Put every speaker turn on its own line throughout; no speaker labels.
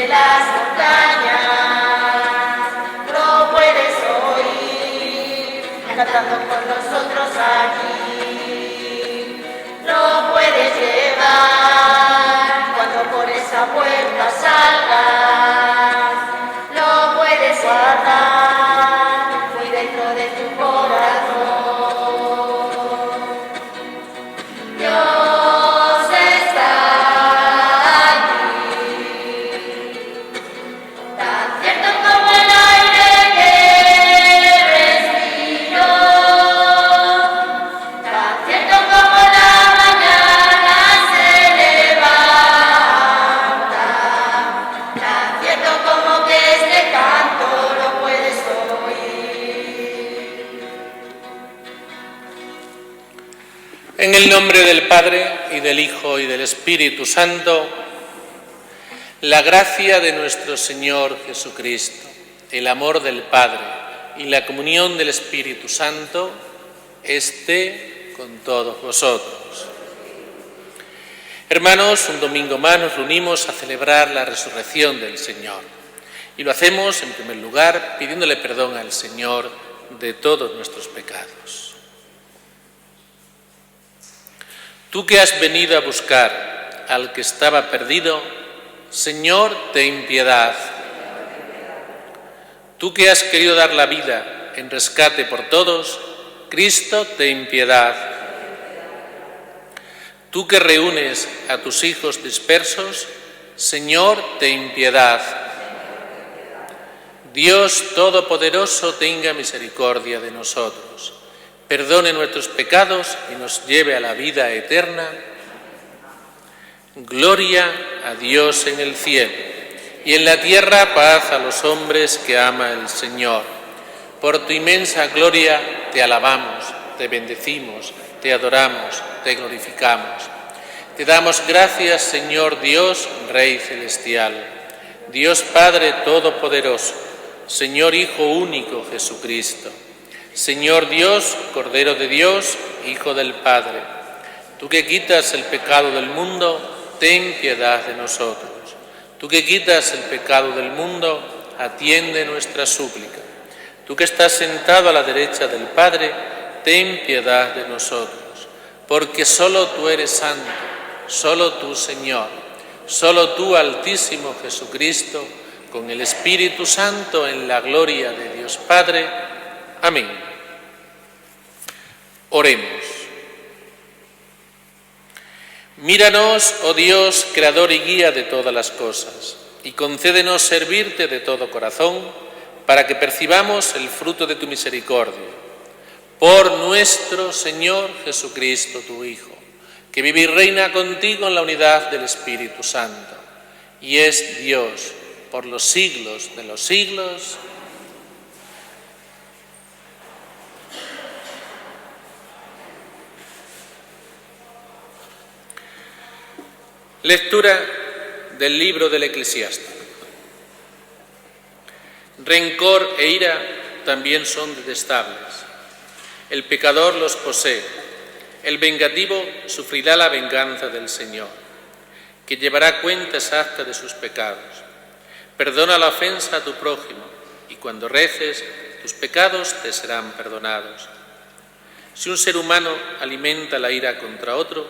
las montañas, lo puedes oír, cantando con nosotros aquí. Lo puedes llevar cuando por esa puerta salgas, lo puedes guardar muy dentro de tu corazón. Dios está aquí, tan cierto como el aire que respiro, tan cierto como la mañana se levanta, tan cierto como que este canto lo puedes oír.
En el nombre del Padre, y del Hijo, y del Espíritu Santo, la gracia de nuestro Señor Jesucristo, el amor del Padre y la comunión del Espíritu Santo esté con todos vosotros. Hermanos, un domingo más nos reunimos a celebrar la resurrección del Señor. Y lo hacemos, en primer lugar, pidiéndole perdón al Señor de todos nuestros pecados. Tú que has venido a buscar al que estaba perdido, Señor, ten piedad. Tú que has querido dar la vida en rescate por todos, Cristo, ten piedad. Tú que reúnes a tus hijos dispersos, Señor, ten piedad. Dios Todopoderoso, tenga misericordia de nosotros, perdone nuestros pecados y nos lleve a la vida eterna. Gloria a Dios en el cielo, y en la tierra paz a los hombres que ama el Señor. Por tu inmensa gloria te alabamos, te bendecimos, te adoramos, te glorificamos. Te damos gracias, Señor Dios, Rey celestial, Dios Padre Todopoderoso, Señor Hijo único Jesucristo, Señor Dios, Cordero de Dios, Hijo del Padre. Tú que quitas el pecado del mundo, ten piedad de nosotros. Tú que quitas el pecado del mundo, atiende nuestra súplica. Tú que estás sentado a la derecha del Padre, ten piedad de nosotros. Porque solo tú eres santo, solo tú, Señor, solo tú, Altísimo Jesucristo, con el Espíritu Santo en la gloria de Dios Padre. Amén. Oremos. Míranos, oh Dios, creador y guía de todas las cosas, y concédenos servirte de todo corazón, para que percibamos el fruto de tu misericordia. Por nuestro Señor Jesucristo, tu Hijo, que vive y reina contigo en la unidad del Espíritu Santo, y es Dios por los siglos de los siglos. Lectura del libro del Eclesiástico. Rencor e ira también son detestables. El pecador los posee. El vengativo sufrirá la venganza del Señor, que llevará cuenta exacta de sus pecados. Perdona la ofensa a tu prójimo, y cuando reces, tus pecados te serán perdonados. Si un ser humano alimenta la ira contra otro,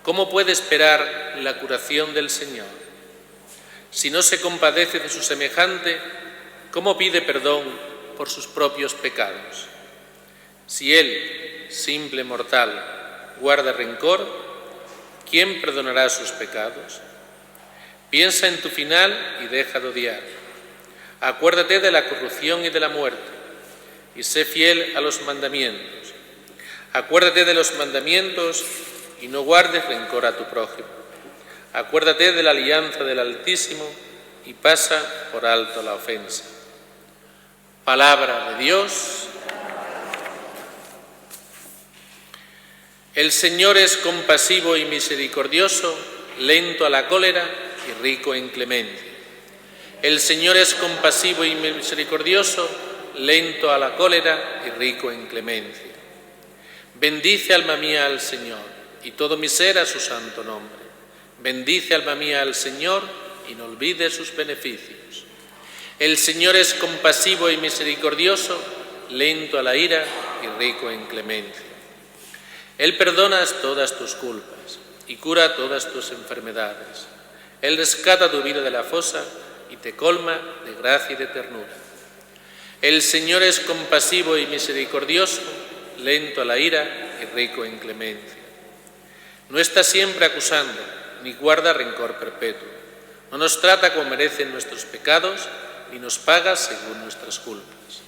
¿cómo puede esperar la curación del Señor? Si no se compadece de su semejante, ¿cómo pide perdón por sus propios pecados? Si él, simple mortal, guarda rencor, ¿quién perdonará sus pecados? Piensa en tu final y deja de odiar. Acuérdate de la corrupción y de la muerte, y sé fiel a los mandamientos. Acuérdate de los mandamientos y no guardes rencor a tu prójimo. Acuérdate de la alianza del Altísimo y pasa por alto la ofensa. Palabra de Dios. El Señor es compasivo y misericordioso, lento a la cólera y rico en clemencia. El Señor es compasivo y misericordioso, lento a la cólera y rico en clemencia. Bendice, alma mía, al Señor, y todo mi ser a su santo nombre. Bendice, alma mía, al Señor, y no olvide sus beneficios. El Señor es compasivo y misericordioso, lento a la ira y rico en clemencia. Él perdona todas tus culpas y cura todas tus enfermedades. Él rescata tu vida de la fosa y te colma de gracia y de ternura. El Señor es compasivo y misericordioso, lento a la ira y rico en clemencia. No está siempre acusando, ni guarda rencor perpetuo. No nos trata como merecen nuestros pecados, ni nos paga según nuestras culpas.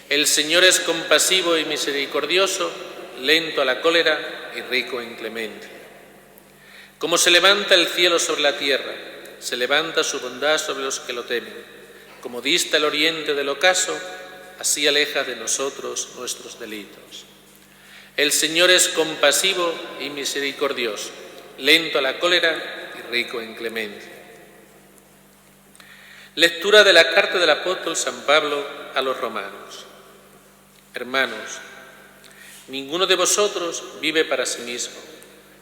El Señor es compasivo y misericordioso, lento a la cólera y rico en clemencia. Como se levanta el cielo sobre la tierra, se levanta su bondad sobre los que lo temen. Como dista el oriente del ocaso, así aleja de nosotros nuestros delitos. El Señor es compasivo y misericordioso, lento a la cólera y rico en clemencia. Lectura de la carta del apóstol San Pablo a los romanos. Hermanos, ninguno de vosotros vive para sí mismo,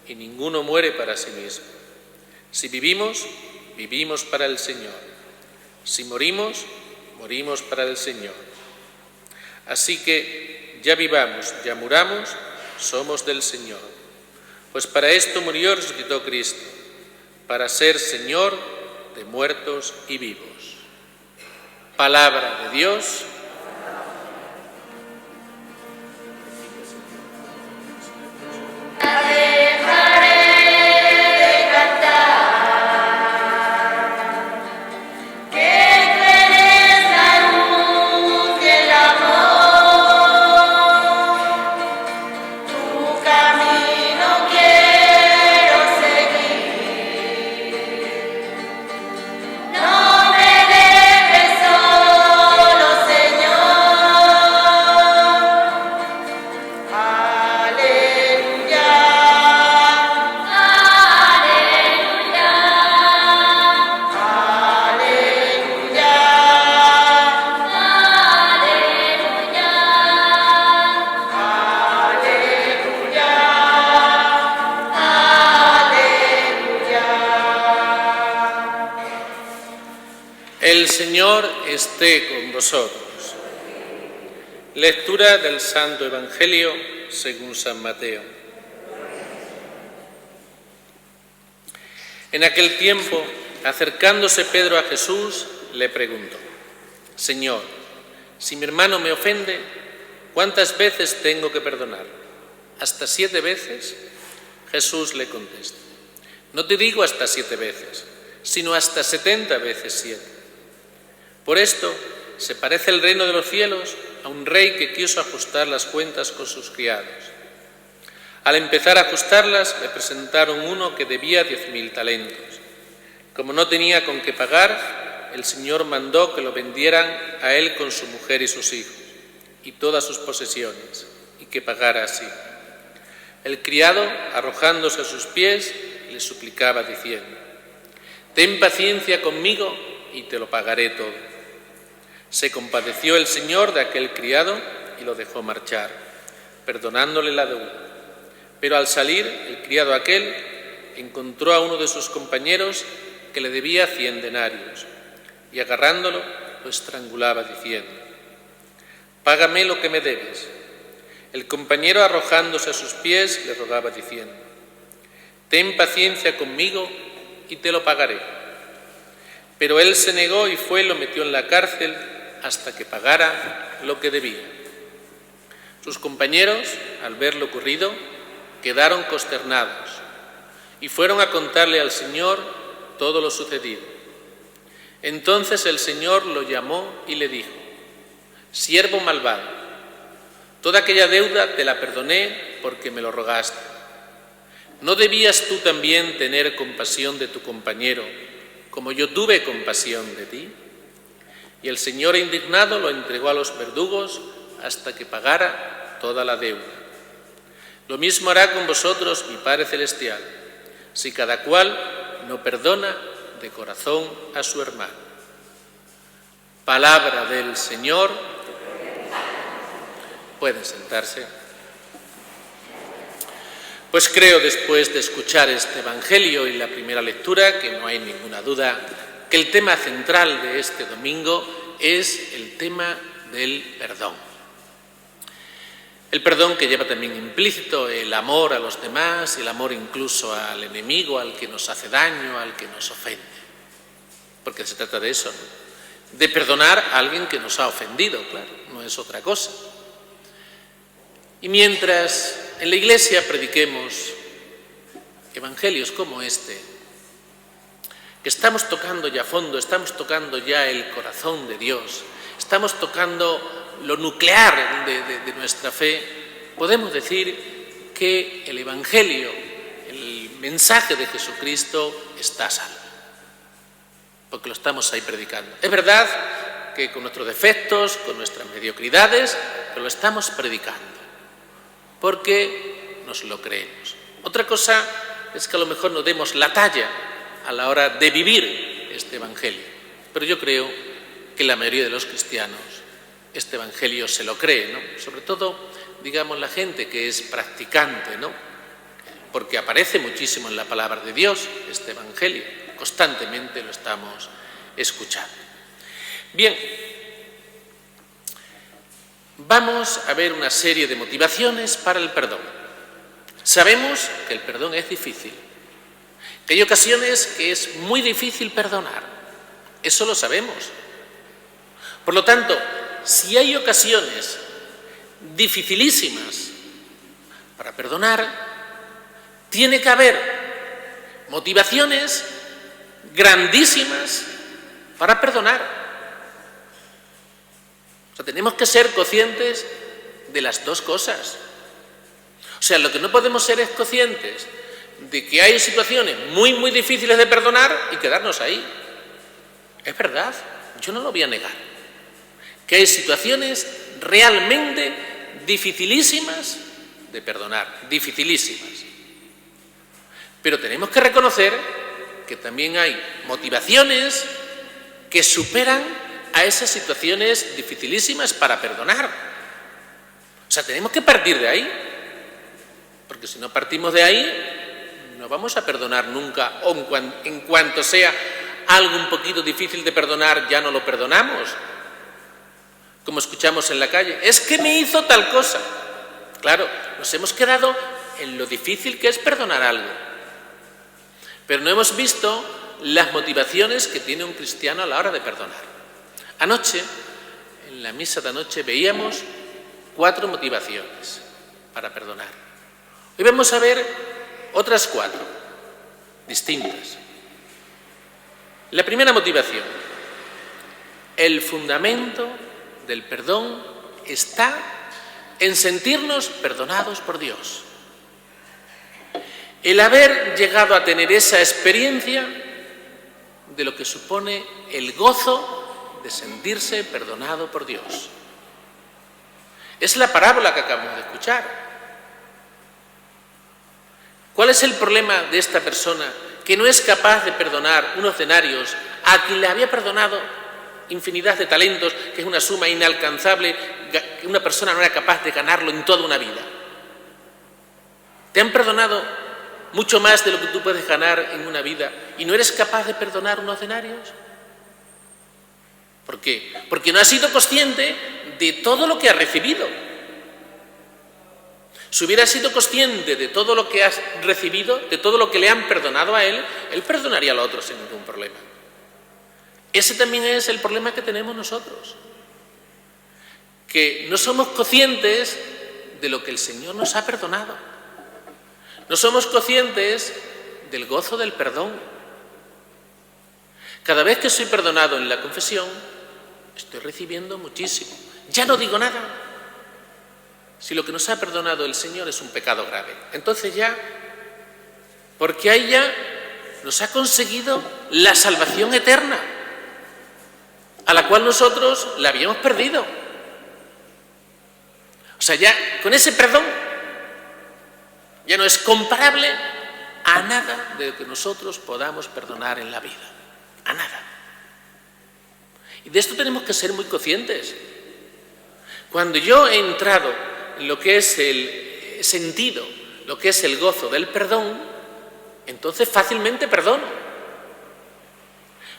y ninguno muere para sí mismo. Si vivimos, vivimos para el Señor. Si morimos, morimos para el Señor. Así que, ya vivamos, ya muramos, somos del Señor. Pues para esto murió y resucitó Cristo, para ser Señor de muertos y vivos. Palabra de Dios. El Señor esté con vosotros. Lectura del Santo Evangelio según San Mateo. En aquel tiempo, acercándose Pedro a Jesús, le preguntó: Señor, si mi hermano me ofende, ¿cuántas veces tengo que perdonar? ¿Hasta 7 veces? Jesús le contesta: no te digo hasta 7 veces, sino hasta 70 veces 7. Por esto se parece el reino de los cielos a un rey que quiso ajustar las cuentas con sus criados. Al empezar a ajustarlas, le presentaron uno que debía 10.000 talentos. Como no tenía con qué pagar, el Señor mandó que lo vendieran a él con su mujer y sus hijos, y todas sus posesiones, y que pagara así. El criado, arrojándose a sus pies, le suplicaba diciendo: ten paciencia conmigo y te lo pagaré todo. Se compadeció el Señor de aquel criado y lo dejó marchar, perdonándole la deuda. Pero al salir, el criado aquel encontró a uno de sus compañeros que le debía 100 denarios, y agarrándolo lo estrangulaba diciendo: págame lo que me debes. El compañero, arrojándose a sus pies, le rogaba diciendo: ten paciencia conmigo y te lo pagaré. Pero él se negó y fue y lo metió en la cárcel hasta que pagara lo que debía. Sus compañeros, al ver lo ocurrido, quedaron consternados y fueron a contarle al Señor todo lo sucedido. Entonces el Señor lo llamó y le dijo: siervo malvado, toda aquella deuda te la perdoné porque me lo rogaste. ¿No debías tú también tener compasión de tu compañero, como yo tuve compasión de ti? Y el Señor, indignado, lo entregó a los verdugos hasta que pagara toda la deuda. Lo mismo hará con vosotros mi Padre Celestial, si cada cual no perdona de corazón a su hermano. Palabra del Señor. Pueden sentarse. Pues creo, después de escuchar este Evangelio y la primera lectura, que no hay ninguna duda que el tema central de este domingo es el tema del perdón. El perdón que lleva también implícito el amor a los demás, el amor incluso al enemigo, al que nos hace daño, al que nos ofende. Porque se trata de eso, ¿no? De perdonar a alguien que nos ha ofendido, claro, no es otra cosa. Y mientras en la Iglesia prediquemos evangelios como este, que estamos tocando ya a fondo, estamos tocando ya el corazón de Dios, estamos tocando lo nuclear de nuestra fe, podemos decir que el Evangelio, el mensaje de Jesucristo está a salvo, porque lo estamos ahí predicando. Es verdad que con nuestros defectos, con nuestras mediocridades, pero lo estamos predicando, porque nos lo creemos. Otra cosa es que a lo mejor no demos la talla a la hora de vivir este Evangelio, pero yo creo que la mayoría de los cristianos este Evangelio se lo cree, ¿no? Sobre todo, digamos, la gente que es practicante, ¿no? Porque aparece muchísimo en la palabra de Dios este Evangelio, constantemente lo estamos escuchando. Bien, vamos a ver una serie de motivaciones para el perdón. Sabemos que el perdón es difícil, que hay ocasiones que es muy difícil perdonar, eso lo sabemos. Por lo tanto, si hay ocasiones dificilísimas para perdonar, tiene que haber motivaciones grandísimas para perdonar. O sea, tenemos que ser conscientes de las dos cosas. O sea, lo que no podemos ser es conscientes de que hay situaciones muy, muy difíciles de perdonar y quedarnos ahí. Es verdad, yo no lo voy a negar. Que hay situaciones realmente dificilísimas de perdonar, dificilísimas. Pero tenemos que reconocer que también hay motivaciones que superan a esas situaciones dificilísimas para perdonar. O sea, tenemos que partir de ahí, porque si no partimos de ahí, no vamos a perdonar nunca, o en cuanto sea algo un poquito difícil de perdonar, ya no lo perdonamos. Como escuchamos en la calle, es que me hizo tal cosa. Claro, nos hemos quedado en lo difícil que es perdonar algo. Pero no hemos visto las motivaciones que tiene un cristiano a la hora de perdonar. Anoche, en la misa de anoche, veíamos 4 motivaciones para perdonar. Hoy vamos a ver otras 4, distintas. La primera motivación, el fundamento del perdón está en sentirnos perdonados por Dios. El haber llegado a tener esa experiencia de lo que supone el gozo de sentirse perdonado por Dios. Es la parábola que acabamos de escuchar. ¿Cuál es el problema de esta persona que no es capaz de perdonar unos denarios a quien le había perdonado infinidad de talentos, que es una suma inalcanzable, que una persona no era capaz de ganarlo en toda una vida? ¿Te han perdonado mucho más de lo que tú puedes ganar en una vida y no eres capaz de perdonar unos denarios? ¿Por qué? Porque no has sido consciente de todo lo que has recibido. Si hubiera sido consciente de todo lo que has recibido, de todo lo que le han perdonado a él perdonaría al otro sin ningún problema. Ese también es el problema que tenemos nosotros, que no somos conscientes de lo que el Señor nos ha perdonado. No somos conscientes del gozo del perdón. Cada vez que soy perdonado en la confesión, estoy recibiendo muchísimo. Ya no digo nada. Si lo que nos ha perdonado el Señor es un pecado grave, entonces ya, porque ahí ya nos ha conseguido la salvación eterna, a la cual nosotros la habíamos perdido. O sea, ya con ese perdón ya no es comparable a nada de lo que nosotros podamos perdonar en la vida, a nada. Y de esto tenemos que ser muy conscientes. Cuando yo he entrado en lo que es el sentido lo que es el gozo del perdón, entonces fácilmente perdono.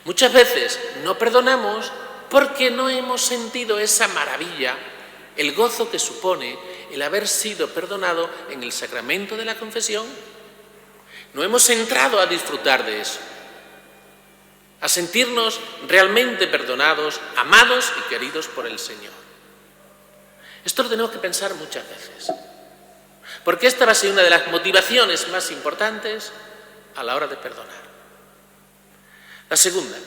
Muchas veces no perdonamos porque no hemos sentido esa maravilla, el gozo que supone el haber sido perdonado en el sacramento de la confesión. No hemos entrado a disfrutar de eso, a sentirnos realmente perdonados, amados y queridos por el Señor. Esto lo tenemos que pensar muchas veces, porque esta va a ser una de las motivaciones más importantes a la hora de perdonar. La segunda,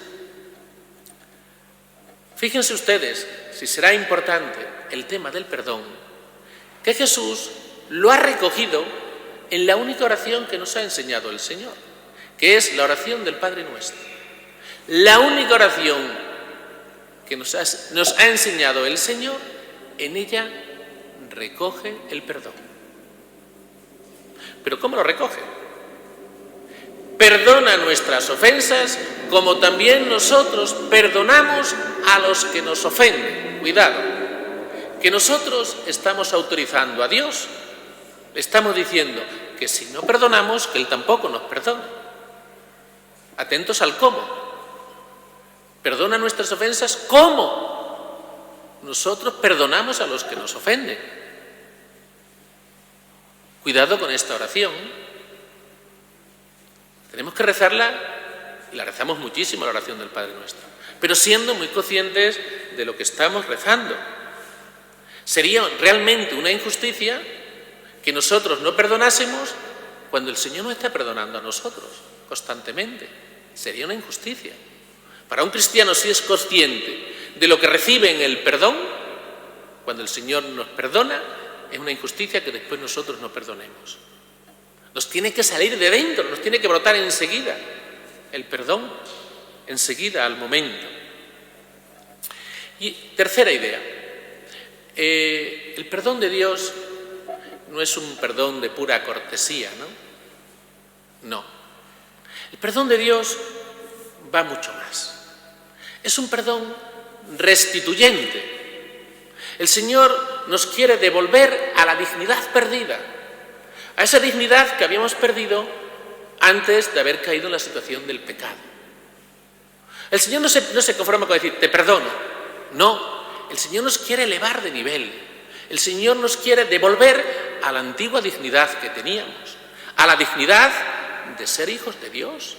fíjense ustedes si será importante el tema del perdón, que Jesús lo ha recogido en la única oración que nos ha enseñado el Señor, que es la oración del Padre Nuestro. La única oración que nos ha enseñado el Señor, en ella recoge el perdón. ¿Pero cómo lo recoge? Perdona nuestras ofensas como también nosotros perdonamos a los que nos ofenden. Cuidado, que nosotros estamos autorizando a Dios, le estamos diciendo que si no perdonamos, que Él tampoco nos perdona. Atentos al cómo. Perdona nuestras ofensas como nosotros perdonamos a los que nos ofenden. Cuidado con esta oración. Tenemos que rezarla, y la rezamos muchísimo, la oración del Padre Nuestro, pero siendo muy conscientes de lo que estamos rezando. Sería realmente una injusticia que nosotros no perdonásemos cuando el Señor nos está perdonando a nosotros constantemente. Sería una injusticia. Para un cristiano, si es consciente de lo que recibe en el perdón, cuando el Señor nos perdona, es una injusticia que después nosotros no perdonemos. Nos tiene que salir de dentro, nos tiene que brotar enseguida el perdón, enseguida, al momento. Y tercera idea, el perdón de Dios no es un perdón de pura cortesía, ¿no? No. El perdón de Dios va mucho más. Es un perdón restituyente. El Señor nos quiere devolver a la dignidad perdida, a esa dignidad que habíamos perdido antes de haber caído en la situación del pecado. El Señor no se conforma con decir, te perdono. No, el Señor nos quiere elevar de nivel. El Señor nos quiere devolver a la antigua dignidad que teníamos, a la dignidad de ser hijos de Dios,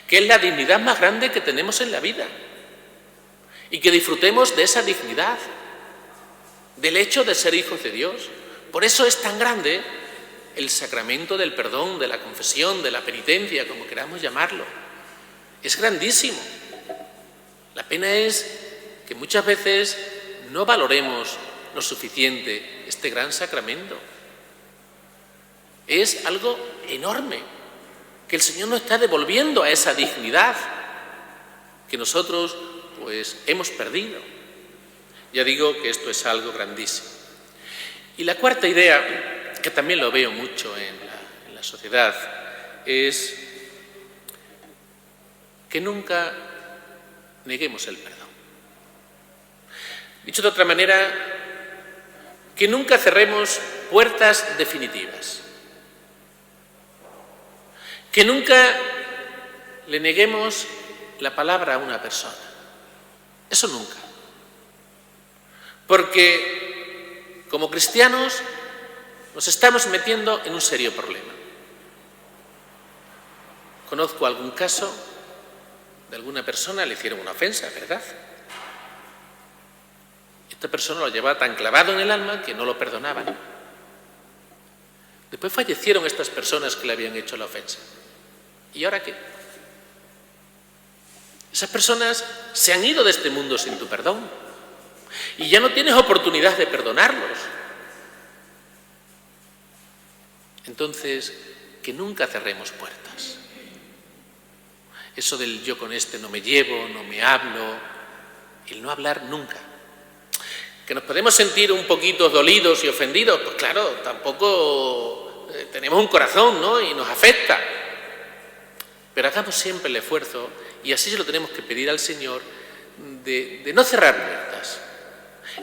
que es la dignidad más grande que tenemos en la vida, y que disfrutemos de esa dignidad, del hecho de ser hijos de Dios. Por eso es tan grande el sacramento del perdón, de la confesión, de la penitencia, como queramos llamarlo. Es grandísimo. La pena es que muchas veces no valoremos lo suficiente este gran sacramento. Es algo enorme que el Señor nos está devolviendo a esa dignidad que nosotros pues hemos perdido. Ya digo que esto es algo grandísimo. Y la cuarta idea, que también lo veo mucho en la sociedad, es que nunca neguemos el perdón. Dicho de otra manera, que nunca cerremos puertas definitivas. Que nunca le neguemos la palabra a una persona. Eso nunca. Porque como cristianos nos estamos metiendo en un serio problema. Conozco algún caso de alguna persona, le hicieron una ofensa, ¿verdad? Esta persona lo llevaba tan clavado en el alma que no lo perdonaban. Después fallecieron estas personas que le habían hecho la ofensa. ¿Y ahora qué? Esas personas se han ido de este mundo sin tu perdón y ya no tienes oportunidad de perdonarlos. Entonces, que nunca cerremos puertas. Eso del yo con este no me llevo, no me hablo, el no hablar nunca. Que nos podemos sentir un poquito dolidos y ofendidos, pues claro, tampoco tenemos un corazón, ¿no? Y nos afecta. Pero hagamos siempre el esfuerzo, y así se lo tenemos que pedir al Señor, de no cerrar puertas.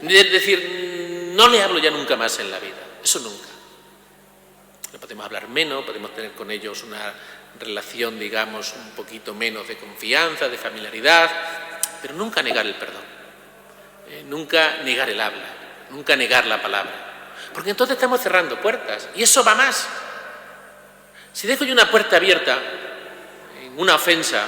De decir, no le hablo ya nunca más en la vida. Eso nunca. No podemos hablar menos, podemos tener con ellos una relación, digamos, un poquito menos de confianza, de familiaridad, pero nunca negar el perdón, nunca negar el habla, nunca negar la palabra, porque entonces estamos cerrando puertas y eso va más. Si dejo yo una puerta abierta en una ofensa,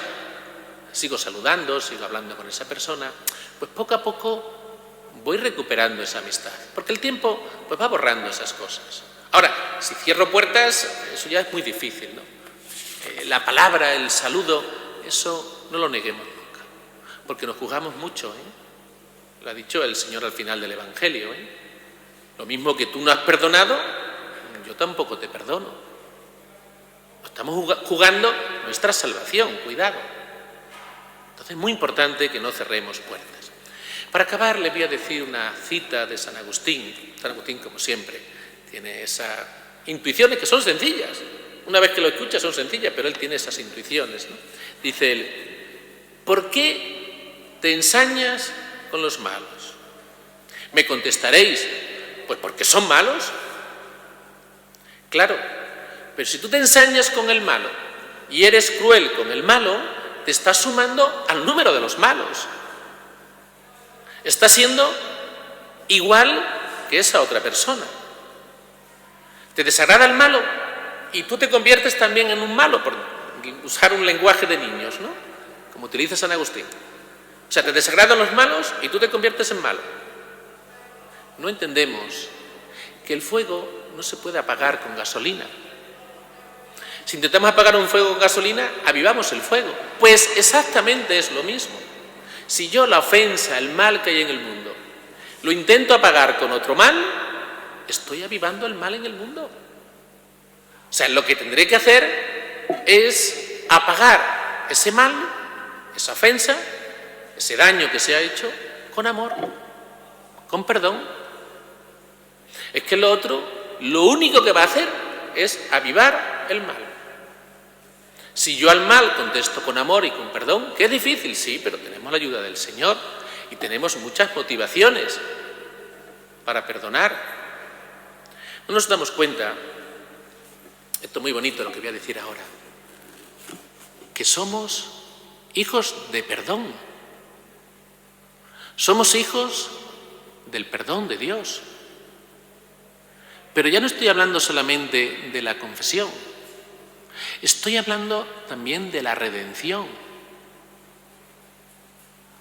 sigo saludando, sigo hablando con esa persona, pues poco a poco voy recuperando esa amistad, porque el tiempo pues va borrando esas cosas. Ahora, si cierro puertas, eso ya es muy difícil, ¿no? La palabra, el saludo, eso no lo neguemos nunca, porque nos juzgamos mucho, Lo ha dicho el Señor al final del Evangelio, Lo mismo que tú no has perdonado, yo tampoco te perdono. Estamos jugando nuestra salvación, cuidado. Entonces es muy importante que no cerremos puertas. Para acabar, les voy a decir una cita de San Agustín. San Agustín, como siempre, tiene esas intuiciones que son sencillas. Una vez que lo escuchas son sencillas, pero él tiene esas intuiciones, ¿no? Dice él: ¿por qué te ensañas con los malos? Me contestaréis: pues porque son malos. Claro, pero si tú te ensañas con el malo y eres cruel con el malo, te estás sumando al número de los malos. Estás siendo igual que esa otra persona. Te desagrada el malo y tú te conviertes también en un malo, por usar un lenguaje de niños, ¿no? Como utiliza San Agustín. O sea, te desagradan los malos y tú te conviertes en malo. No entendemos que el fuego no se puede apagar con gasolina. Si intentamos apagar un fuego con gasolina, avivamos el fuego. Pues exactamente es lo mismo. Si yo la ofensa, el mal que hay en el mundo, lo intento apagar con otro mal, estoy avivando el mal en el mundo. O sea, lo que tendré que hacer es apagar ese mal, esa ofensa, ese daño que se ha hecho, con amor, con perdón. Es que lo otro, lo único que va a hacer es avivar el mal. Si yo al mal contesto con amor y con perdón, que es difícil, sí, pero tenemos la ayuda del Señor y tenemos muchas motivaciones para perdonar. No nos damos cuenta, esto es muy bonito lo que voy a decir ahora, que somos hijos de perdón. Somos hijos del perdón de Dios. Pero ya no estoy hablando solamente de la confesión. Estoy hablando también de la redención.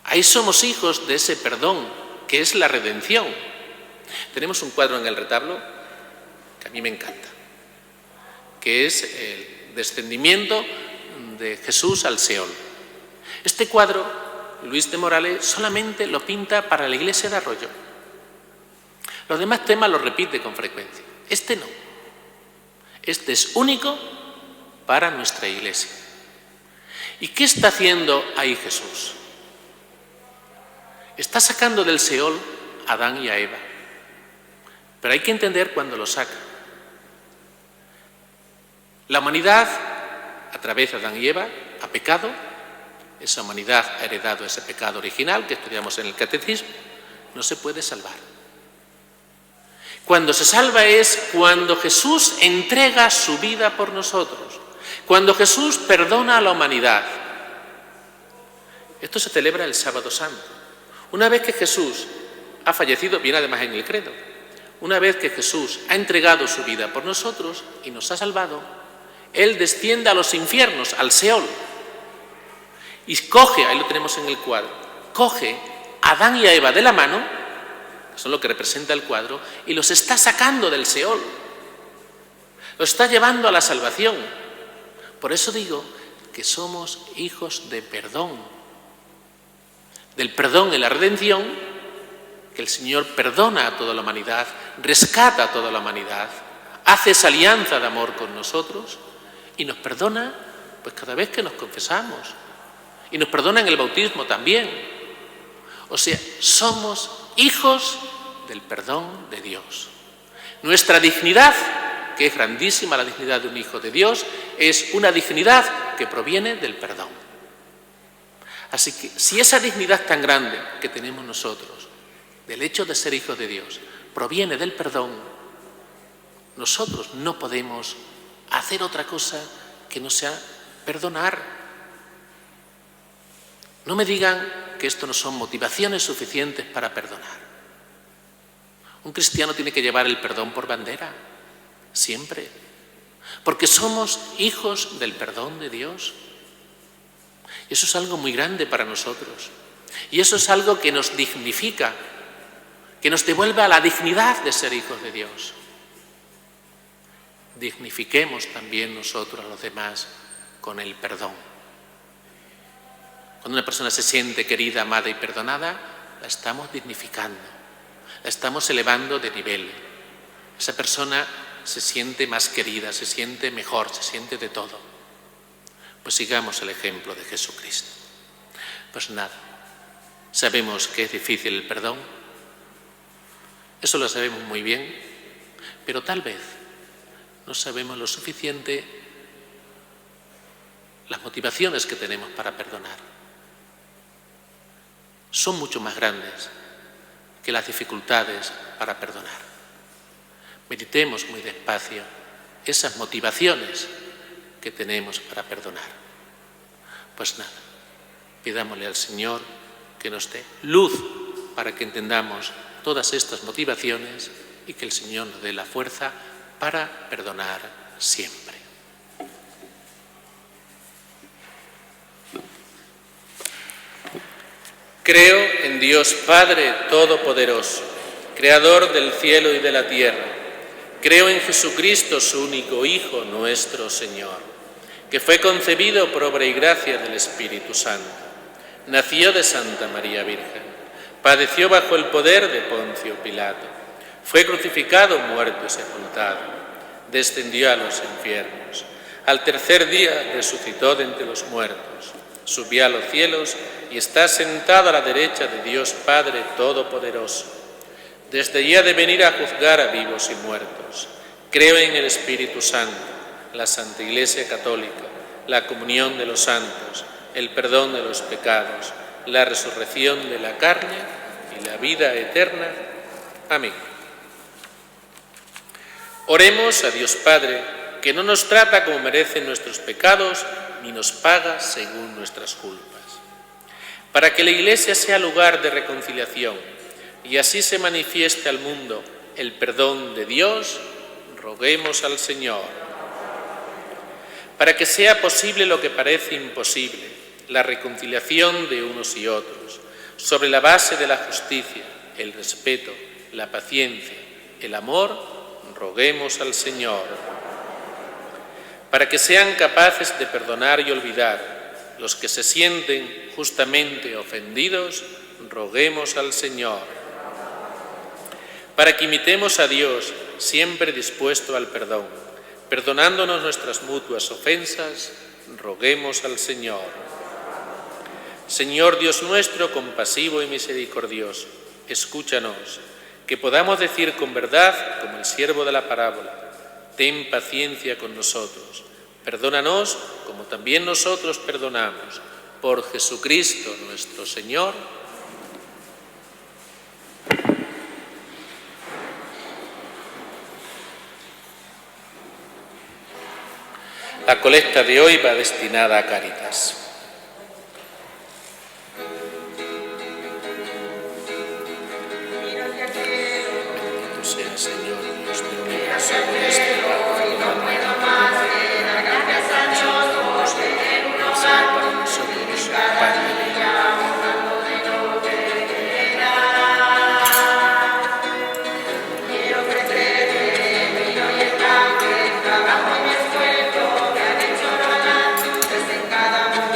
Ahí somos hijos de ese perdón, que es la redención. Tenemos un cuadro en el retablo que a mí me encanta, que es el descendimiento de Jesús al Seol. Este cuadro, Luis de Morales solamente lo pinta para la iglesia de Arroyo. Los demás temas los repite con frecuencia. Este no. Este es único para nuestra iglesia. ¿Y qué está haciendo ahí Jesús? Está sacando del Seol a Adán y a Eva. Pero hay que entender cuándo lo saca. La humanidad, a través de Adán y Eva, ha pecado. Esa humanidad ha heredado ese pecado original que estudiamos en el Catecismo. No se puede salvar. Cuando se salva es cuando Jesús entrega su vida por nosotros. Cuando Jesús perdona a la humanidad. Esto se celebra el Sábado Santo. Una vez que Jesús ha fallecido, viene además en el credo, una vez que Jesús ha entregado su vida por nosotros y nos ha salvado, Él desciende a los infiernos, al Seol, y coge, ahí lo tenemos en el cuadro, coge a Adán y a Eva de la mano, eso es lo que representa el cuadro, y los está sacando del Seol, los está llevando a la salvación. Por eso digo que somos hijos de perdón, del perdón en la redención, que el Señor perdona a toda la humanidad, rescata a toda la humanidad, hace esa alianza de amor con nosotros y nos perdona pues cada vez que nos confesamos y nos perdona en el bautismo también. O sea, somos hijos del perdón de Dios. Nuestra dignidad, que es grandísima la dignidad de un hijo de Dios, es una dignidad que proviene del perdón. Así que si esa dignidad tan grande que tenemos nosotros, del hecho de ser hijos de Dios, proviene del perdón, nosotros no podemos hacer otra cosa que no sea perdonar. No me digan que esto no son motivaciones suficientes para perdonar. Un cristiano tiene que llevar el perdón por bandera, siempre, porque somos hijos del perdón de Dios. Y eso es algo muy grande para nosotros. Y eso es algo que nos dignifica, que nos devuelve a la dignidad de ser hijos de Dios. Dignifiquemos también nosotros a los demás con el perdón. Cuando una persona se siente querida, amada y perdonada, la estamos dignificando, la estamos elevando de nivel. Esa persona se siente más querida, se siente mejor, se siente de todo. Pues sigamos el ejemplo de Jesucristo. Pues nada, sabemos que es difícil el perdón, eso lo sabemos muy bien, pero tal vez no sabemos lo suficiente las motivaciones que tenemos para perdonar. Son mucho más grandes que las dificultades para perdonar. Meditemos muy despacio esas motivaciones que tenemos para perdonar. Pues nada, pidámosle al Señor que nos dé luz para que entendamos todas estas motivaciones y que el Señor nos dé la fuerza para perdonar siempre. Creo en Dios Padre Todopoderoso, Creador del cielo y de la tierra. Creo en Jesucristo, su único Hijo, nuestro Señor, que fue concebido por obra y gracia del Espíritu Santo. Nació de Santa María Virgen, padeció bajo el poder de Poncio Pilato, fue crucificado, muerto y sepultado, descendió a los infiernos. Al tercer día resucitó de entre los muertos, subió a los cielos y está sentado a la derecha de Dios Padre Todopoderoso. Desde allí ha de venir a juzgar a vivos y muertos. Creo en el Espíritu Santo, la Santa Iglesia Católica, la comunión de los santos, el perdón de los pecados, la resurrección de la carne y la vida eterna. Amén. Oremos a Dios Padre, que no nos trata como merecen nuestros pecados, ni nos paga según nuestras culpas. Para que la Iglesia sea lugar de reconciliación y así se manifieste al mundo el perdón de Dios, roguemos al Señor. Para que sea posible lo que parece imposible, la reconciliación de unos y otros, sobre la base de la justicia, el respeto, la paciencia, el amor, roguemos al Señor. Para que sean capaces de perdonar y olvidar los que se sienten justamente ofendidos, roguemos al Señor. Para que imitemos a Dios, siempre dispuesto al perdón, perdonándonos nuestras mutuas ofensas, roguemos al Señor. Señor Dios nuestro, compasivo y misericordioso, escúchanos, que podamos decir con verdad, como el siervo de la parábola: ten paciencia con nosotros, perdónanos como también nosotros perdonamos, por Jesucristo nuestro Señor. La colecta de hoy va destinada a Cáritas. Bendito sea, Señor, Dios del universo, por este pan,
No puedo más que dar gracias a Dios por tener un hogar
para nosotros,
y cada
Padre.
día un tanto de lo que queda. Quiero crecer en el vino y estanque, trabajo y esfuerzo que han hecho ganar, pues en cada momento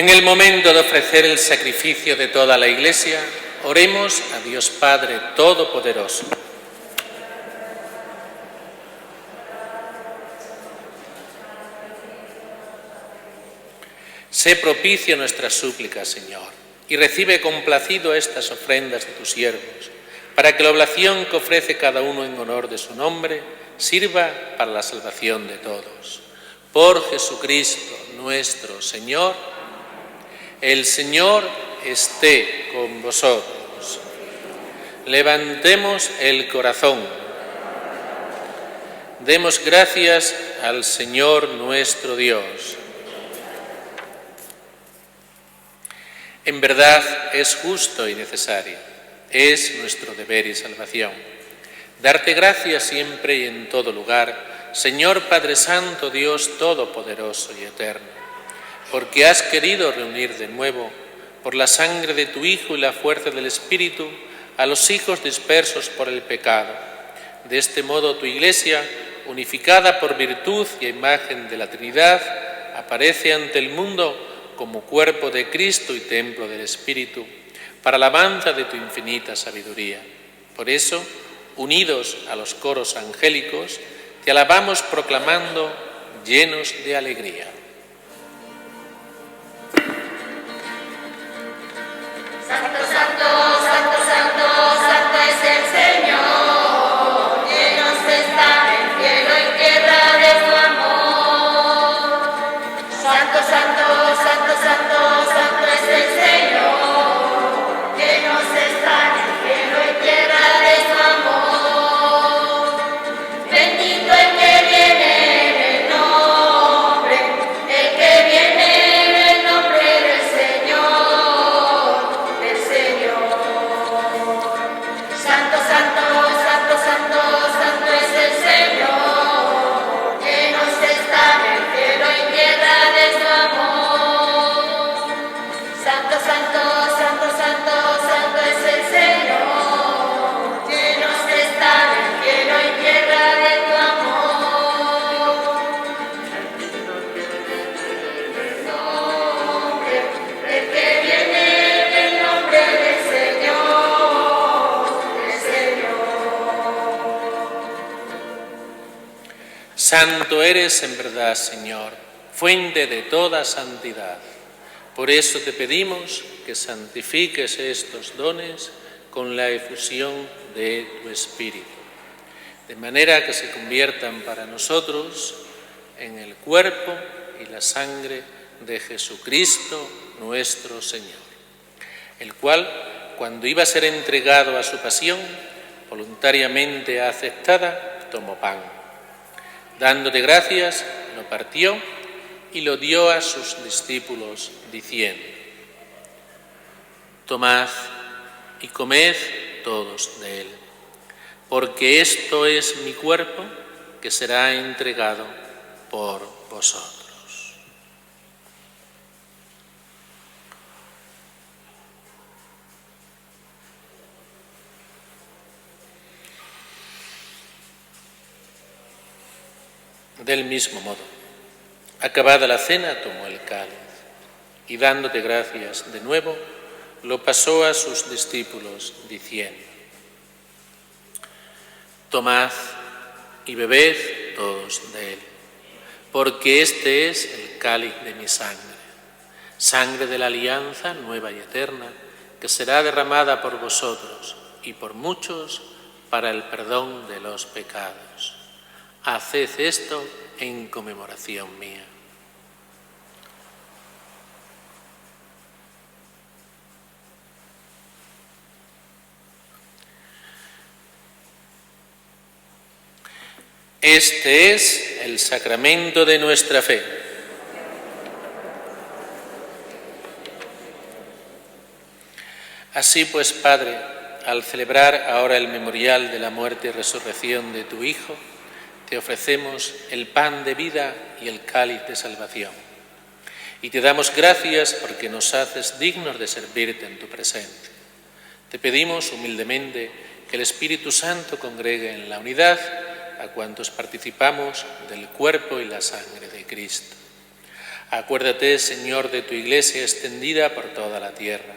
En el momento de ofrecer el sacrificio de toda la Iglesia, oremos a Dios Padre Todopoderoso. Sé propicio a nuestras súplicas, Señor, y recibe complacido estas ofrendas de tus siervos, para que la oblación que ofrece cada uno en honor de su nombre sirva para la salvación de todos. Por Jesucristo nuestro Señor. El Señor esté con vosotros. Levantemos el corazón. Demos gracias al Señor nuestro Dios. En verdad es justo y necesario, es nuestro deber y salvación. Darte gracias siempre y en todo lugar, Señor Padre Santo, Dios Todopoderoso y Eterno, porque has querido reunir de nuevo, por la sangre de tu Hijo y la fuerza del Espíritu, a los hijos dispersos por el pecado. De este modo tu Iglesia, unificada por virtud y imagen de la Trinidad, aparece ante el mundo como cuerpo de Cristo y templo del Espíritu, para alabanza de tu infinita sabiduría. Por eso, unidos a los coros angélicos, te alabamos proclamando llenos de alegría.
Santo, santo, santo, santo, santo es el Señor, llenos está el cielo y tierra de su amor. Santo, santo, santo, santo, santo es el Señor, llenos está el cielo y tierra de su amor. Bendito el que viene en el nombre, el que viene en el nombre del Señor, del Señor. Santo, santo, santo, santo, santo es el Señor, llenos está el cielo y tierra de su amor. Santo, santo, santo, santo, santo es el Señor, llenos está el cielo y tierra de tu amor. El nombre, el que viene en el nombre del Señor, del Señor.
Santo eres en verdad, Señor, fuente de toda santidad. Por eso te pedimos que santifiques estos dones con la efusión de tu Espíritu, de manera que se conviertan para nosotros en el cuerpo y la sangre de Jesucristo nuestro Señor, el cual, cuando iba a ser entregado a su pasión, voluntariamente aceptada, tomó pan. Dándote gracias, lo partió y lo dio a sus discípulos, diciendo: Tomad y comed todos de él, porque esto es mi cuerpo que será entregado por vosotros. Del mismo modo, acabada la cena, tomó el cáliz y, dándote gracias de nuevo, lo pasó a sus discípulos, diciendo: Tomad y bebed todos de él, porque este es el cáliz de mi sangre, sangre de la alianza nueva y eterna, que será derramada por vosotros y por muchos para el perdón de los pecados. Haced esto en conmemoración mía. Este es el sacramento de nuestra fe. Así pues, Padre, al celebrar ahora el memorial de la muerte y resurrección de tu Hijo, te ofrecemos el pan de vida y el cáliz de salvación. Y te damos gracias porque nos haces dignos de servirte en tu presencia. Te pedimos humildemente que el Espíritu Santo congregue en la unidad a cuantos participamos del cuerpo y la sangre de Cristo. Acuérdate, Señor, de tu Iglesia extendida por toda la tierra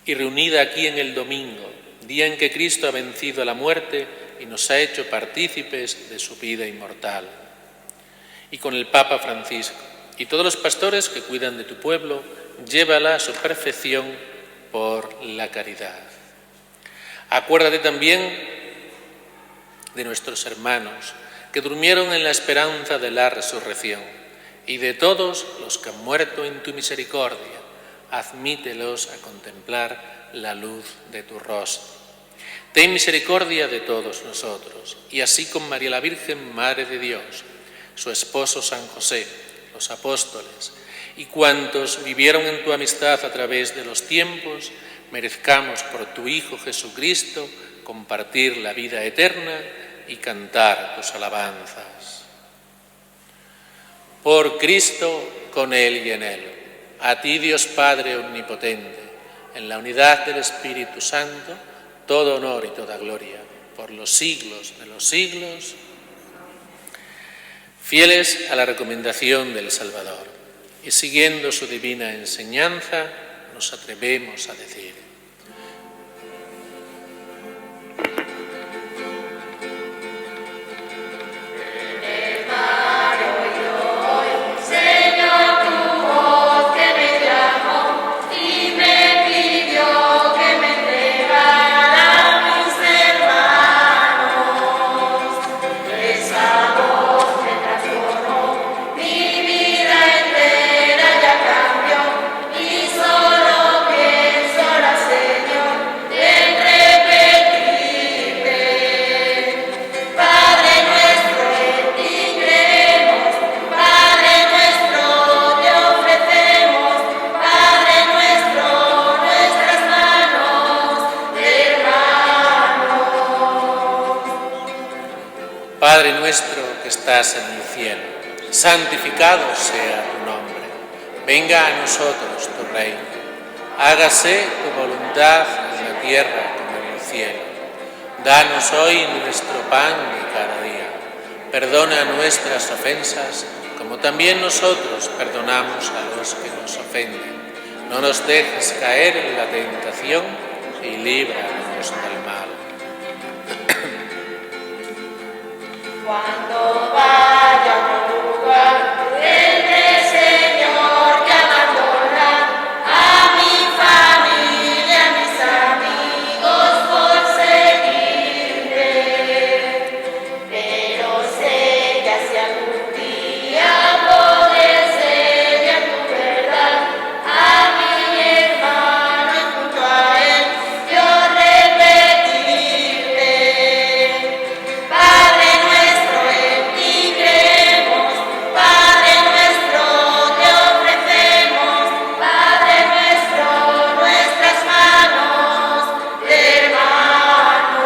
y reunida aquí en el domingo, día en que Cristo ha vencido a la muerte y nos ha hecho partícipes de su vida inmortal. Y con el Papa Francisco y todos los pastores que cuidan de tu pueblo, llévala a su perfección por la caridad. Acuérdate también de nuestros hermanos que durmieron en la esperanza de la resurrección y de todos los que han muerto en tu misericordia. Admítelos a contemplar la luz de tu rostro. Ten misericordia de todos nosotros, y así con María la Virgen, Madre de Dios, su esposo San José, los apóstoles, y cuantos vivieron en tu amistad a través de los tiempos, merezcamos por tu Hijo Jesucristo compartir la vida eterna y cantar tus alabanzas. Por Cristo, con Él y en Él, a ti Dios Padre Omnipotente, en la unidad del Espíritu Santo, todo honor y toda gloria, por los siglos de los siglos. Fieles a la recomendación del Salvador y siguiendo su divina enseñanza, nos atrevemos a decir: Padre nuestro que estás en el cielo, santificado sea tu nombre. Venga a nosotros tu reino. Hágase tu voluntad en la tierra como en el cielo. Danos hoy nuestro pan de cada día. Perdona nuestras ofensas, como también nosotros perdonamos a los que nos ofenden. No nos dejes caer en la tentación y líbranos del mal.
Cuando vaya a un lugar, tendré, Señor, que abandonar a mi familia, a mis amigos por seguirte. Pero sé que si algún día podré enseñar tu verdad a mi hermano y junto a él yo repetirte. Padre nuestro, en ti creemos, Padre nuestro, te ofrecemos, Padre nuestro, nuestras manos de hermano.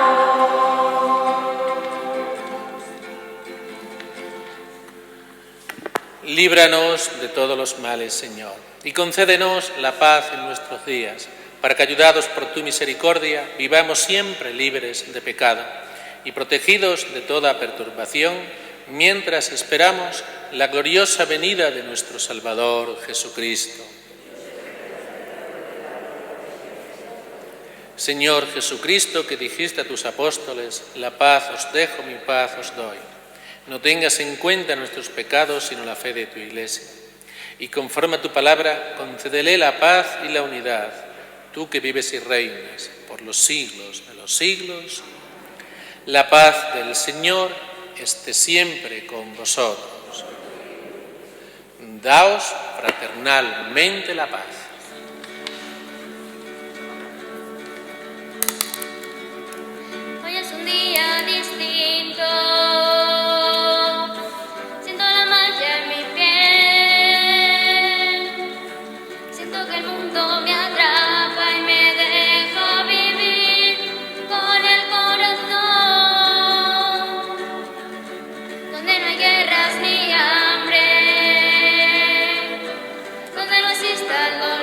Líbranos de todos los males, Señor, y concédenos la paz en nuestros días, para que, ayudados por tu misericordia, vivamos siempre libres de pecado y protegidos de toda perturbación, mientras esperamos la gloriosa venida de nuestro Salvador Jesucristo. Señor Jesucristo, que dijiste a tus apóstoles: la paz os dejo, mi paz os doy. No tengas en cuenta nuestros pecados, sino la fe de tu Iglesia. Y conforme a tu palabra, concédele la paz y la unidad, tú que vives y reinas por los siglos de los siglos. La paz del Señor esté siempre con vosotros. Daos fraternalmente la paz.
Hoy es un día distinto, siento la magia en mi piel, siento que el mundo me atrapa y me deja vivir con el corazón, donde no hay guerras ni hambre, donde no exista el dolor.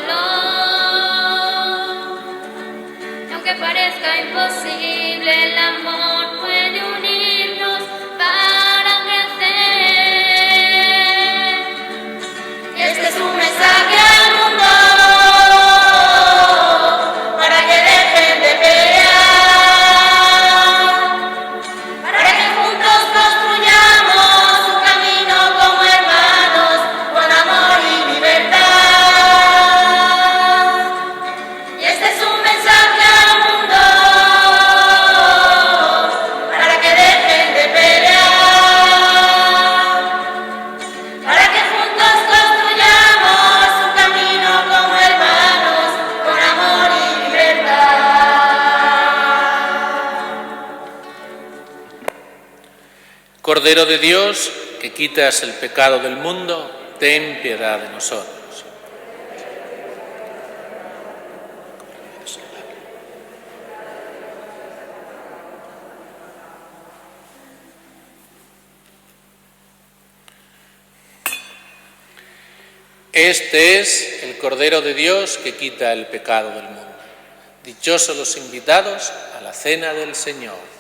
Cordero de Dios, que quitas el pecado del mundo, ten piedad de nosotros. Este es el Cordero de Dios que quita el pecado del mundo. Dichosos los invitados a la cena del Señor.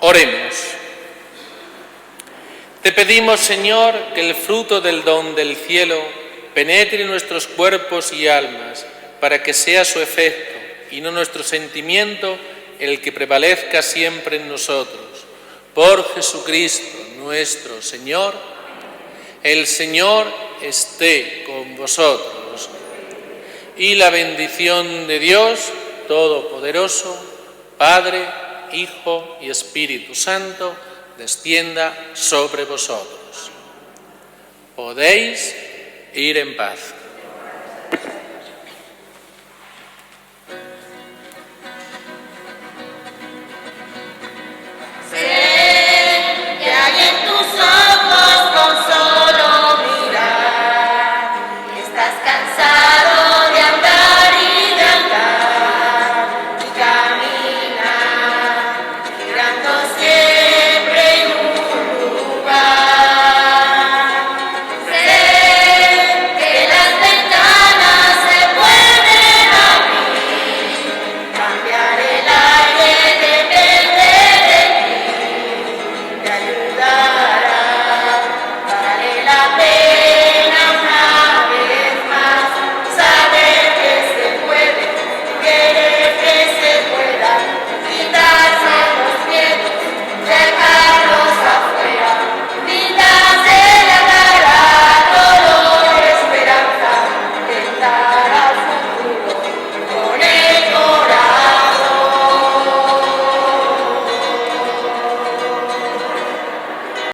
Oremos. Te pedimos, Señor, que el fruto del don del cielo penetre en nuestros cuerpos y almas, para que sea su efecto y no nuestro sentimiento el que prevalezca siempre en nosotros. Por Jesucristo nuestro Señor. El Señor esté con vosotros. Y la bendición de Dios Todopoderoso, Padre, Hijo y Espíritu Santo, descienda sobre vosotros. Podéis ir en paz.